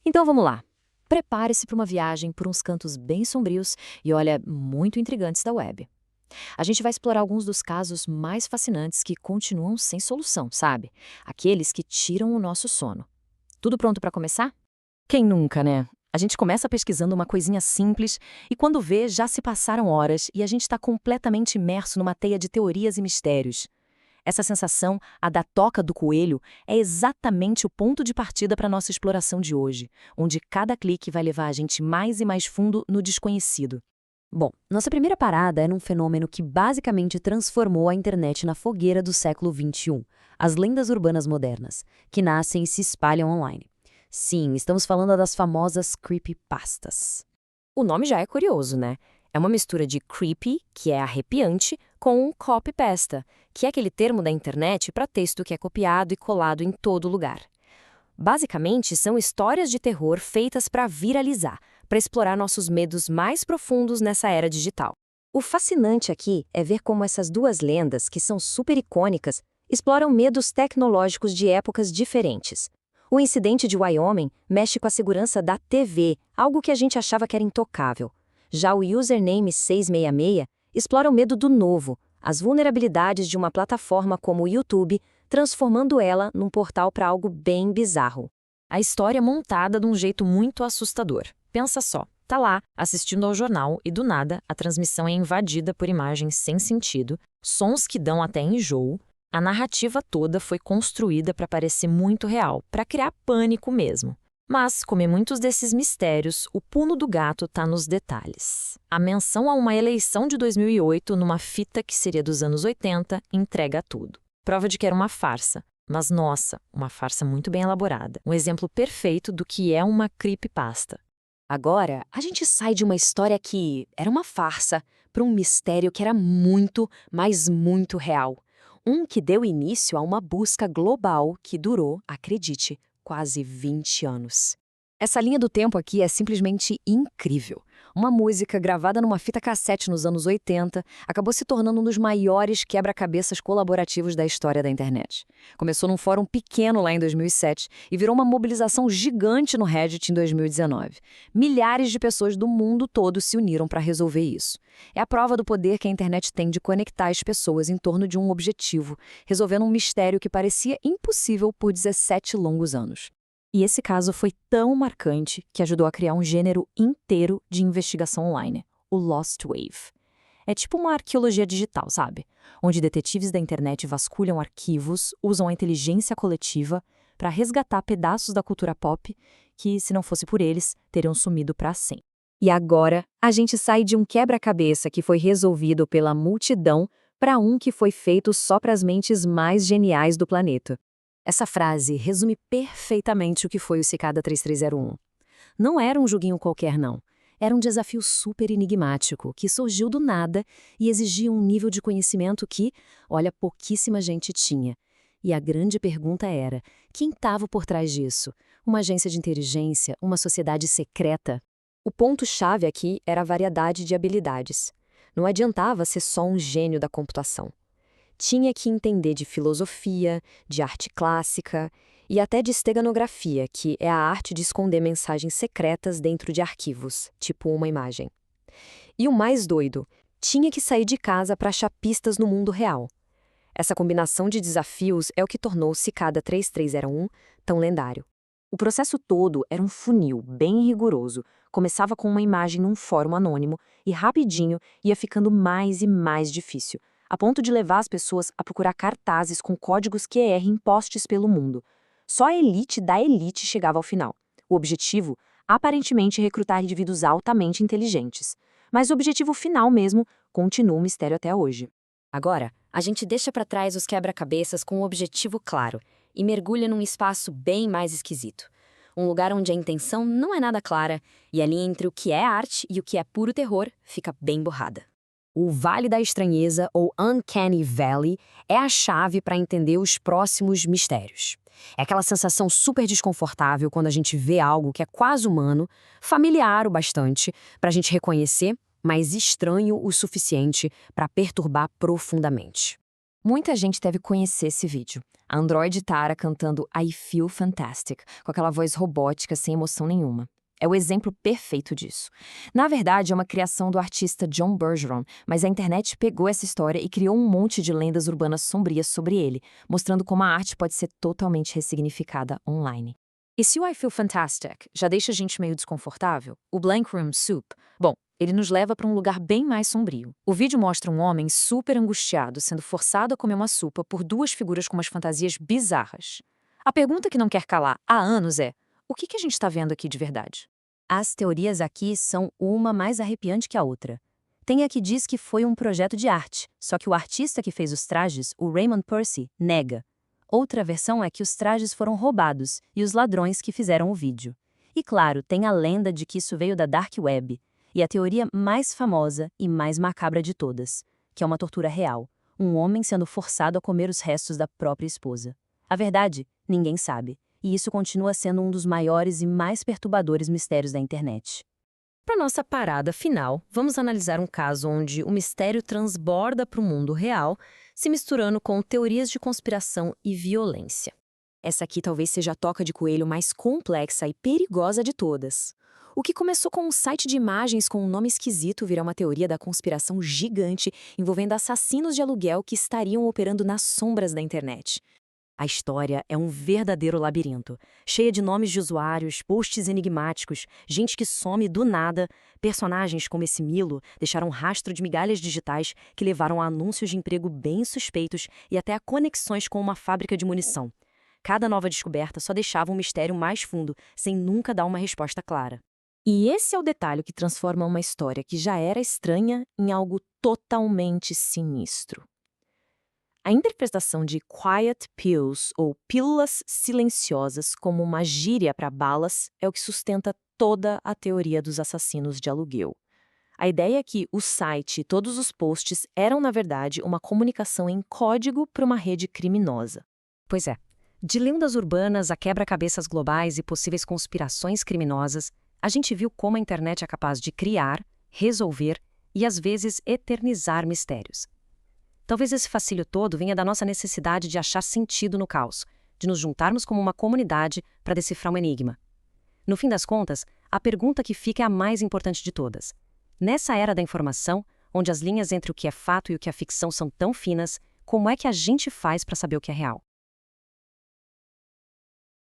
Então vamos lá. Prepare-se para uma viagem por uns cantos bem sombrios e, olha, muito intrigantes da web. A gente vai explorar alguns dos casos mais fascinantes que continuam sem solução, sabe? Aqueles que tiram o nosso sono. Tudo pronto para começar? Quem nunca, né? A gente começa pesquisando uma coisinha simples e quando vê, já se passaram horas e a gente está completamente imerso numa teia de teorias e mistérios. Essa sensação, a da toca do coelho, é exatamente o ponto de partida para a nossa exploração de hoje, onde cada clique vai levar a gente mais e mais fundo no desconhecido. Bom, nossa primeira parada é num fenômeno que basicamente transformou a internet na fogueira do século XXI, as lendas urbanas modernas, que nascem e se espalham online. Sim, estamos falando das famosas creepypastas. O nome já é curioso, né? É uma mistura de creepy, que é arrepiante, com copypasta, que é aquele termo da internet para texto que é copiado e colado em todo lugar. Basicamente, são histórias de terror feitas para viralizar, para explorar nossos medos mais profundos nessa era digital. O fascinante aqui é ver como essas duas lendas, que são super icônicas, exploram medos tecnológicos de épocas diferentes. O incidente de Wyoming mexe com a segurança da TV, algo que a gente achava que era intocável. Já o Username 666 explora o medo do novo, as vulnerabilidades de uma plataforma como o YouTube, transformando ela num portal para algo bem bizarro. A história é montada de um jeito muito assustador. Pensa só, tá lá, assistindo ao jornal e do nada a transmissão é invadida por imagens sem sentido, sons que dão até enjoo. A narrativa toda foi construída para parecer muito real, para criar pânico mesmo. Mas, como em muitos desses mistérios, o pulo do gato está nos detalhes. A menção a uma eleição de 2008 numa fita que seria dos anos 80 entrega tudo. Prova de que era uma farsa. Mas, nossa, uma farsa muito bem elaborada. Um exemplo perfeito do que é uma creepypasta. Agora, a gente sai de uma história que era uma farsa para um mistério que era muito, mas muito real. Um que deu início a uma busca global que durou, acredite, quase 20 anos. Essa linha do tempo aqui é simplesmente incrível. Uma música gravada numa fita cassete nos anos 80 acabou se tornando um dos maiores quebra-cabeças colaborativos da história da internet. Começou num fórum pequeno lá em 2007 e virou uma mobilização gigante no Reddit em 2019. Milhares de pessoas do mundo todo se uniram para resolver isso. É a prova do poder que a internet tem de conectar as pessoas em torno de um objetivo, resolvendo um mistério que parecia impossível por 17 longos anos. E esse caso foi tão marcante que ajudou a criar um gênero inteiro de investigação online, o Lost Wave. É tipo uma arqueologia digital, sabe? Onde detetives da internet vasculham arquivos, usam a inteligência coletiva para resgatar pedaços da cultura pop que, se não fosse por eles, teriam sumido para sempre. E agora, a gente sai de um quebra-cabeça que foi resolvido pela multidão para um que foi feito só para as mentes mais geniais do planeta. Essa frase resume perfeitamente o que foi o Cicada 3301. Não era um joguinho qualquer, não. Era um desafio super enigmático, que surgiu do nada e exigia um nível de conhecimento que, olha, pouquíssima gente tinha. E a grande pergunta era, quem estava por trás disso? Uma agência de inteligência? Uma sociedade secreta? O ponto-chave aqui era a variedade de habilidades. Não adiantava ser só um gênio da computação. Tinha que entender de filosofia, de arte clássica e até de esteganografia, que é a arte de esconder mensagens secretas dentro de arquivos, tipo uma imagem. E o mais doido, tinha que sair de casa para achar pistas no mundo real. Essa combinação de desafios é o que tornou o Cicada 3301 tão lendário. O processo todo era um funil bem rigoroso. Começava com uma imagem num fórum anônimo e rapidinho ia ficando mais e mais difícil, a ponto de levar as pessoas a procurar cartazes com códigos QR em postes pelo mundo. Só a elite da elite chegava ao final. O objetivo, aparentemente, recrutar indivíduos altamente inteligentes. Mas o objetivo final mesmo continua um mistério até hoje. Agora, a gente deixa para trás os quebra-cabeças com um objetivo claro e mergulha num espaço bem mais esquisito. Um lugar onde a intenção não é nada clara e a linha entre o que é arte e o que é puro terror fica bem borrada. O Vale da Estranheza, ou Uncanny Valley, é a chave para entender os próximos mistérios. É aquela sensação super desconfortável quando a gente vê algo que é quase humano, familiar o bastante para a gente reconhecer, mas estranho o suficiente para perturbar profundamente. Muita gente deve conhecer esse vídeo. A androide Tara cantando I Feel Fantastic, com aquela voz robótica sem emoção nenhuma. É o exemplo perfeito disso. Na verdade, é uma criação do artista John Bergeron, mas a internet pegou essa história e criou um monte de lendas urbanas sombrias sobre ele, mostrando como a arte pode ser totalmente ressignificada online. E se o I Feel Fantastic já deixa a gente meio desconfortável, o Blank Room Soup, bom, ele nos leva para um lugar bem mais sombrio. O vídeo mostra um homem super angustiado sendo forçado a comer uma sopa por duas figuras com umas fantasias bizarras. A pergunta que não quer calar há anos é: o que a gente está vendo aqui de verdade? As teorias aqui são uma mais arrepiante que a outra. Tem a que diz que foi um projeto de arte, só que o artista que fez os trajes, o Raymond Percy, nega. Outra versão é que os trajes foram roubados e os ladrões que fizeram o vídeo. E claro, tem a lenda de que isso veio da Dark Web, e a teoria mais famosa e mais macabra de todas, que é uma tortura real, um homem sendo forçado a comer os restos da própria esposa. A verdade, ninguém sabe, e isso continua sendo um dos maiores e mais perturbadores mistérios da internet. Para nossa parada final, vamos analisar um caso onde o mistério transborda para o mundo real, se misturando com teorias de conspiração e violência. Essa aqui talvez seja a toca de coelho mais complexa e perigosa de todas. O que começou com um site de imagens com um nome esquisito virá uma teoria da conspiração gigante envolvendo assassinos de aluguel que estariam operando nas sombras da internet. A história é um verdadeiro labirinto, cheia de nomes de usuários, posts enigmáticos, gente que some do nada. Personagens como esse Milo deixaram um rastro de migalhas digitais que levaram a anúncios de emprego bem suspeitos e até a conexões com uma fábrica de munição. Cada nova descoberta só deixava um mistério mais fundo, sem nunca dar uma resposta clara. E esse é o detalhe que transforma uma história que já era estranha em algo totalmente sinistro. A interpretação de Quiet Pills, ou pílulas silenciosas, como uma gíria para balas, é o que sustenta toda a teoria dos assassinos de aluguel. A ideia é que o site e todos os posts eram, na verdade, uma comunicação em código para uma rede criminosa. Pois é, de lendas urbanas a quebra-cabeças globais e possíveis conspirações criminosas, a gente viu como a internet é capaz de criar, resolver e, às vezes, eternizar mistérios. Talvez esse fascínio todo venha da nossa necessidade de achar sentido no caos, de nos juntarmos como uma comunidade para decifrar um enigma. No fim das contas, a pergunta que fica é a mais importante de todas. Nessa era da informação, onde as linhas entre o que é fato e o que é ficção são tão finas, como é que a gente faz para saber o que é real?